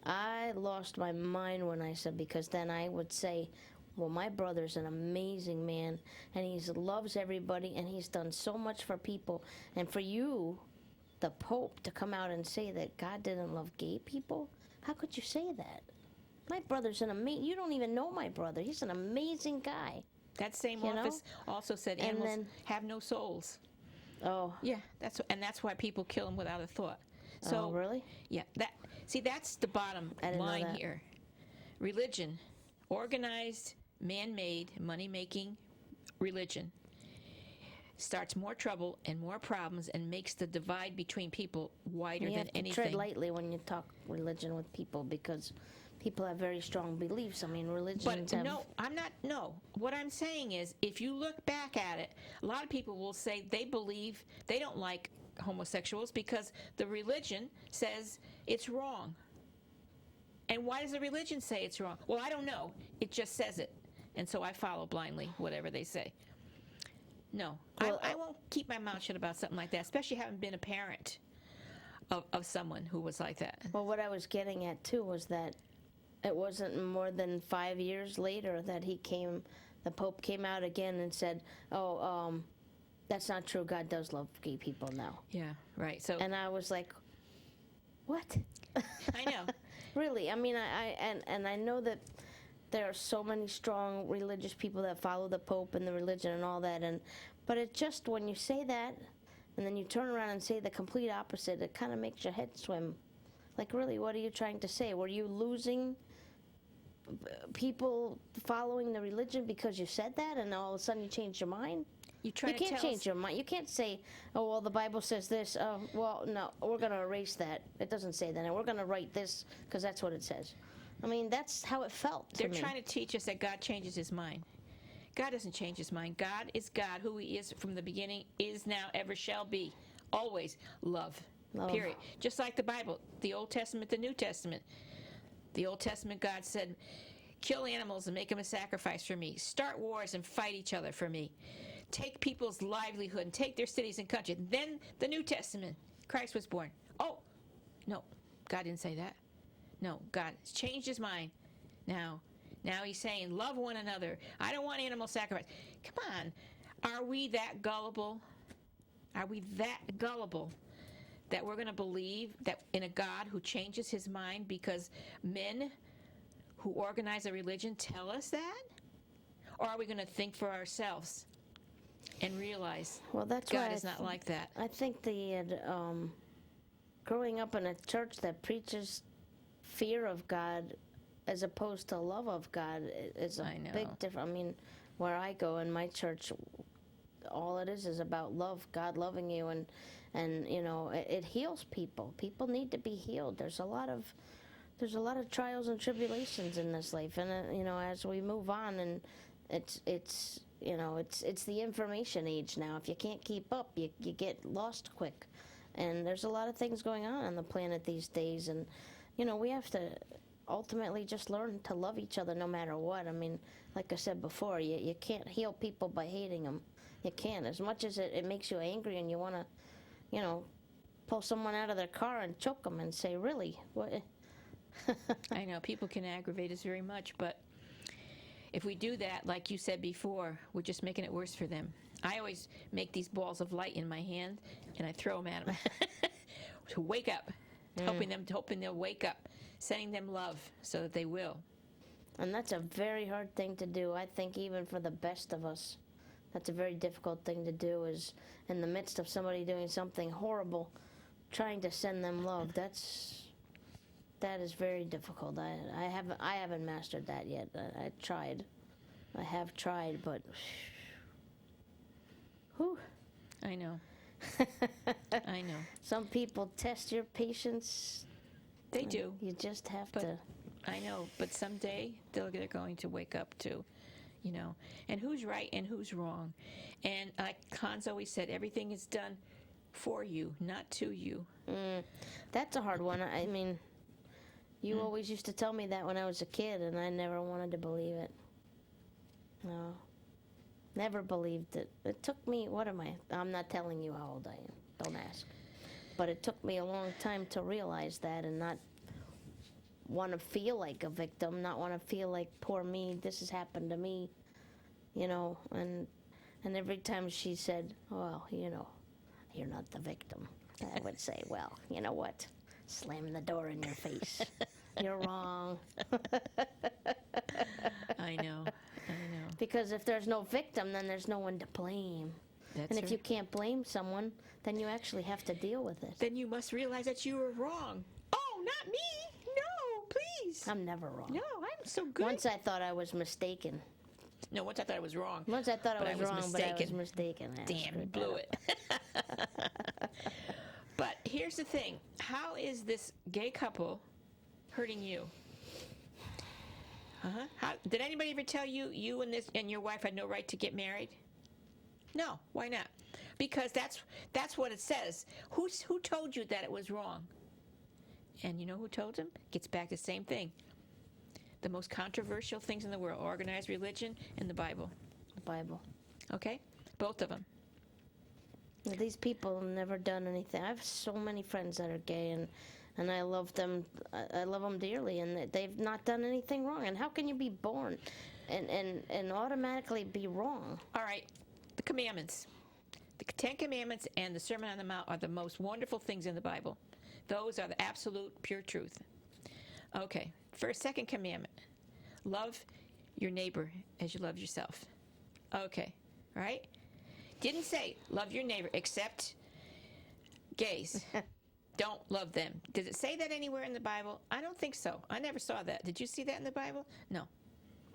I lost my mind when I said, because then I would say, well, my brother's an amazing man, and he loves everybody, and he's done so much for people. And for you, the Pope, to come out and say that God didn't love gay people, how could you say that? My brother's an amazing, you don't even know my brother. He's an amazing guy. That same You know? office also said And animals then- have no souls. Oh, Yeah, that's why people kill them without a thought. So oh really? yeah, that's the bottom I didn't know line that. here. Religion, organized, man-made, money-making religion, starts more trouble and more problems and makes the divide between people wider You than have to anything. tread lightly when you talk religion with people, because people have very strong beliefs. I mean, religions But have... no, I'm not. No, what I'm saying is, if you look back at it, a lot of people will say they believe they don't like homosexuals because the religion says it's wrong. And why does the religion say it's wrong? Well, I don't know. It just says it, and so I follow blindly whatever they say. No, Well, I won't keep my mouth shut about something like that, especially having been a parent of someone who was like that. Well, what I was getting at, too, was that it wasn't more than 5 years later that the Pope came out again and said, that's not true. God does love gay people now. Yeah, right. So And I was like, what? I know. Really? I mean, I know that there are so many strong religious people that follow the Pope and the religion and all that, but it just, when you say that, and then you turn around and say the complete opposite, it kind of makes your head swim. Like, really, what are you trying to say? Were you losing people following the religion because you said that, and all of a sudden you changed your mind? You try can't change your mind. You can't say, oh, well, the Bible says this. Oh, well, no, we're going to erase that. It doesn't say that. And we're going to write this because that's what it says. I mean, that's how it felt to They're me. trying to teach us that God changes his mind. God doesn't change his mind. God is God, who he is from the beginning, is now, ever shall be. Always love. Love. Period. Just like the Bible, the Old Testament, the New Testament. The Old Testament, God said, kill animals and make them a sacrifice for me. Start wars and fight each other for me. Take people's livelihood and take their cities and country. Then the New Testament, Christ was born. Oh, no, God didn't say that. No, God has changed his mind. Now he's saying, love one another. I don't want animal sacrifice. Come on. Are we that gullible? Are we that gullible that we're going to believe that in a God who changes his mind because men who organize a religion tell us that? Or are we going to think for ourselves and realize Well, that's God why is not like that? I think growing up in a church that preaches fear of God as opposed to love of God is a I know. big difference. I mean, where I go in my church, all it is about love, God loving you, and you know, it heals people. People need to be healed. There's a lot of trials and tribulations in this life, and you know, as we move on, and it's you know, it's the information age now. If you can't keep up, you get lost quick, and there's a lot of things going on the planet these days, and you know, we have to ultimately just learn to love each other no matter what. I mean, like I said before, you can't heal people by hating them. You can't. As much as it makes you angry and you want to, you know, pull someone out of their car and choke them and say, really? What? I know, people can aggravate us very much, but if we do that, like you said before, we're just making it worse for them. I always make these balls of light in my hand, and I throw them at them to wake up, hoping they'll wake up, sending them love so that they will. And that's a very hard thing to do, I think, even for the best of us. That's a very difficult thing to do, is in the midst of somebody doing something horrible, trying to send them love. That is very difficult. I haven't mastered that yet. I tried. I have tried, but whew. I know. I know. Some people test your patience. They do. You just have But to. I know, but someday they're going to wake up too, you know. And who's right and who's wrong. And like Hans always said, everything is done for you, not to you. That's a hard one. I mean, you always used to tell me that when I was a kid, and I never wanted to believe it. No. Never believed it. It took me, what am I? I'm not telling you how old I am. Don't ask. But it took me a long time to realize that and not want to feel like a victim, not want to feel like, poor me, this has happened to me, you know. And every time she said, well, you know, you're not the victim, I would say, well, you know what? Slam the door in your face. You're wrong. I know. Because if there's no victim, then there's no one to blame. That's And if right. you can't blame someone, then you actually have to deal with it. Then you must realize that you were wrong. Oh, not me. No, please. I'm never wrong. No, I'm so good. Once I thought I was mistaken. No, once I thought I was wrong. Once I thought But I was wrong, but I was mistaken. I Damn, you screwed blew that it. But here's the thing. How is this gay couple hurting you? Did anybody ever tell you you and your wife had no right to get married? No. Why not? Because that's what it says. Who told you that it was wrong? And you know who told them? Gets back to the same thing. The most controversial things in the world: organized religion and the Bible. The Bible. Okay? Both of them. These people have never done anything. I have so many friends that are gay, and I love them. I love them dearly, and they've not done anything wrong. And how can you be born and automatically be wrong? All right, the commandments. The 10 Commandments and the Sermon on the Mount are the most wonderful things in the Bible. Those are the absolute pure truth. Okay, second commandment. Love your neighbor as you love yourself. Okay, right? Didn't say love your neighbor except gays. Don't love them. Does it say that anywhere in the Bible? I don't think so. I never saw that. Did you see that in the Bible? No.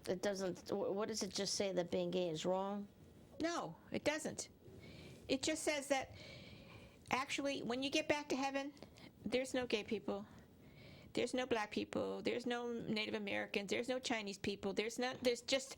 It doesn't. What does it just say, that being gay is wrong? No, it doesn't. It just says that actually when you get back to heaven, there's no gay people. There's no black people. There's no Native Americans. There's no Chinese people. There's just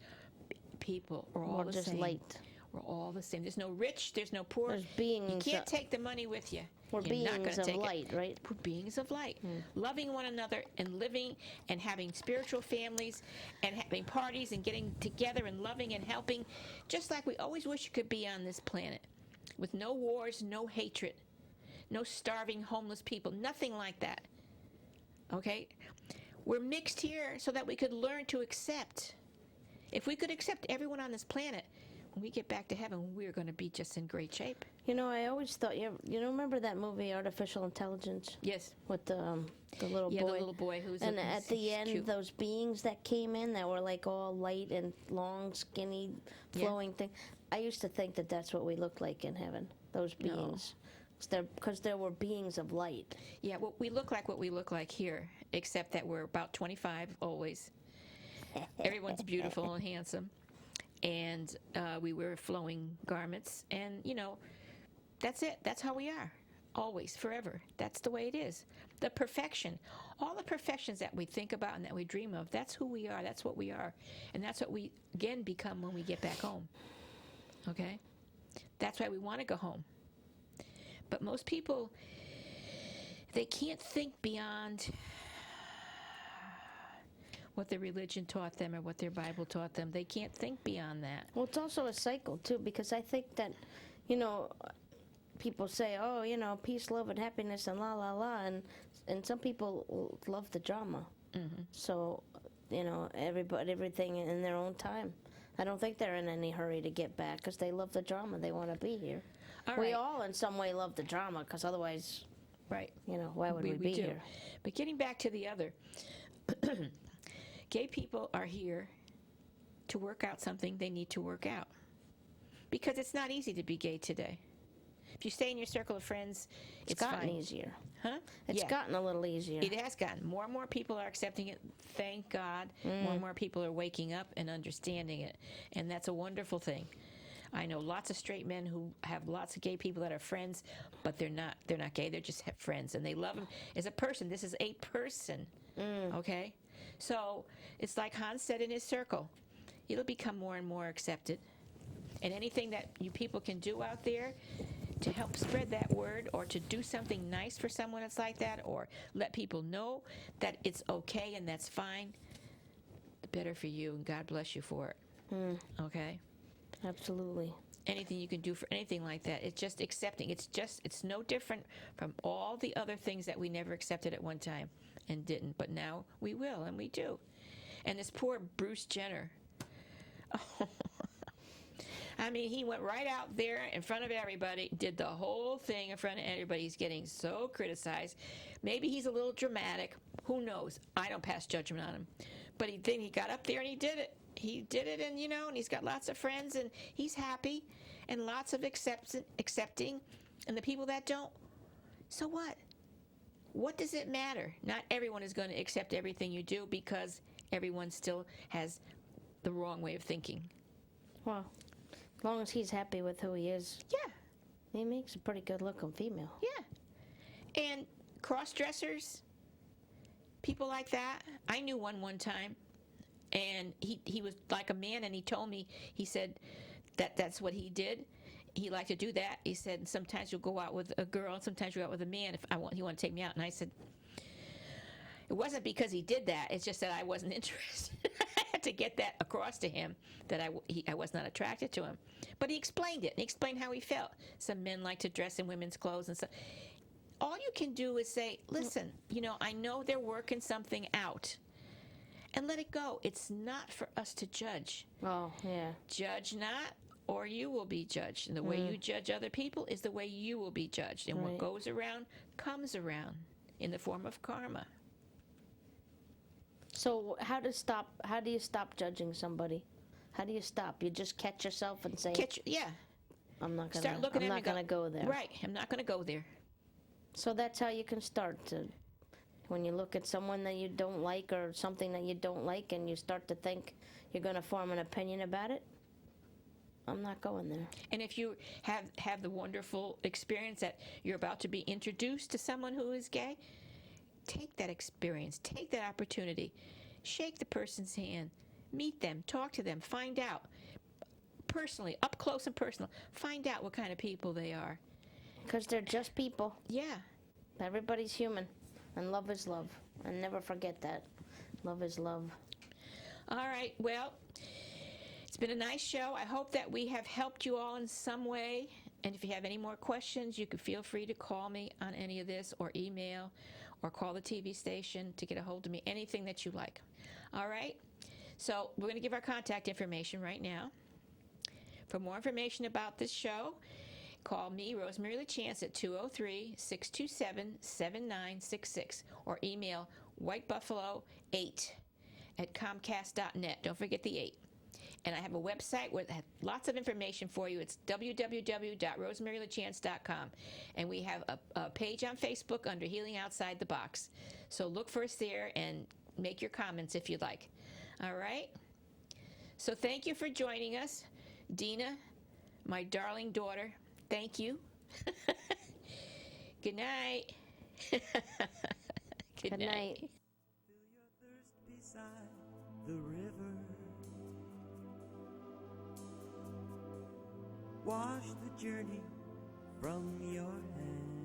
people. We're all the just same. light. We're all the same. There's no rich. There's no poor. There's beings. You can't take the money with you. We're You're not beings gonna of take light, it. right? We're beings of light. Loving one another and living and having spiritual families and having parties and getting together and loving and helping, just like we always wish you could be on this planet, with no wars, no hatred, no starving homeless people, nothing like that. Okay? We're mixed here so that we could learn to accept. If we could accept everyone on this planet, when we get back to heaven, we're going to be just in great shape. You know, I always thought, you remember that movie, Artificial Intelligence? Yes. With the little boy? Yeah, the little boy who's And at the end, cute. those beings that came in that were like all light and long, skinny, flowing thing. I used to think that that's what we looked like in heaven, those beings. Because there were beings of light. Yeah, well, we look like what we look like here, except that we're about 25 always. Everyone's beautiful and handsome. And we wear flowing garments. And, you know, that's it. That's how we are. Always, forever. That's the way it is. The perfection. All the perfections that we think about and that we dream of, that's who we are. That's what we are. And that's what we, again, become when we get back home. Okay? That's why we want to go home. But most people, they can't think beyond what their religion taught them or what their Bible taught them. They can't think beyond that. Well, it's also a cycle, too, because I think that, people say, oh, peace, love, and happiness, and la, la, la, and some people love the drama. Mm-hmm. So, everything in their own time. I don't think they're in any hurry to get back because they love the drama. They want to be here. We all, in some way, love the drama because otherwise, right? Why would we be do. here? But getting back to the other, gay people are here to work out something they need to work out because it's not easy to be gay today. If you stay in your circle of friends, it's gotten fine. easier. Huh? It's gotten a little easier. It has gotten. More and more people are accepting it. Thank God. More and more people are waking up and understanding it. And that's a wonderful thing. I know lots of straight men who have lots of gay people that are friends, but they're not gay. They're just friends, and they love him as a person. This is a person, okay? So it's like Hans said in his circle. It'll become more and more accepted. And anything that you people can do out there to help spread that word or to do something nice for someone that's like that or let people know that it's okay and that's fine, the better for you, and God bless you for it. Okay? Absolutely. Anything you can do for anything like that, it's just accepting. It's no different from all the other things that we never accepted at one time and didn't, but now we will and we do. And this poor Bruce Jenner, I mean, he went right out there in front of everybody, did the whole thing in front of everybody. He's getting so criticized. Maybe he's a little dramatic. Who knows? I don't pass judgment on him. But he got up there and he did it. He did it, and and he's got lots of friends, and he's happy, and lots of accepting, and the people that don't, so what? What does it matter? Not everyone is going to accept everything you do because everyone still has the wrong way of thinking. Well, as long as he's happy with who he is. Yeah. He makes a pretty good-looking female. Yeah. And cross-dressers, people like that. I knew one time, and he was like a man, and he told me, he said that's what he did. He liked to do that. He said, sometimes you'll go out with a girl, and sometimes you'll go out with a man if he want to take me out. And I said, it wasn't because he did that. It's just that I wasn't interested. I had to get that across to him that I was not attracted to him. But he explained it. He explained how he felt. Some men like to dress in women's clothes and stuff. All you can do is say, listen, I know they're working something out. And let it go. It's not for us to judge. Oh, yeah. Judge not, or you will be judged. And the way you judge other people is the way you will be judged. And what goes around comes around in the form of karma. So how do you stop judging somebody? How do you stop? You just catch yourself and say, I'm not gonna go there. Right, I'm not gonna go there. So that's how you can start when you look at someone that you don't like or something that you don't like and you start to think you're going to form an opinion about it, I'm not going there. And if you have the wonderful experience that you're about to be introduced to someone who is gay, take that experience, take that opportunity, shake the person's hand, meet them, talk to them, find out personally, up close and personal, find out what kind of people they are. Because they're just people. Yeah. Everybody's human. And love is love. And never forget that. Love is love. All right. Well, it's been a nice show. I hope that we have helped you all in some way. And if you have any more questions, you can feel free to call me on any of this or email or call the TV station to get a hold of me, anything that you like. All right? So we're going to give our contact information right now. For more information about this show, call me, Rosemary Lachance, at 203-627-7966 or email whitebuffalo8@comcast.net. Don't forget the 8. And I have a website with lots of information for you. It's www.rosemarylachance.com. And we have a page on Facebook under Healing Outside the Box. So look for us there and make your comments if you'd like. All right? So thank you for joining us. Dina, my darling daughter, thank you. Good night. Good night. Feel your thirst beside the river. Wash the journey from your hands.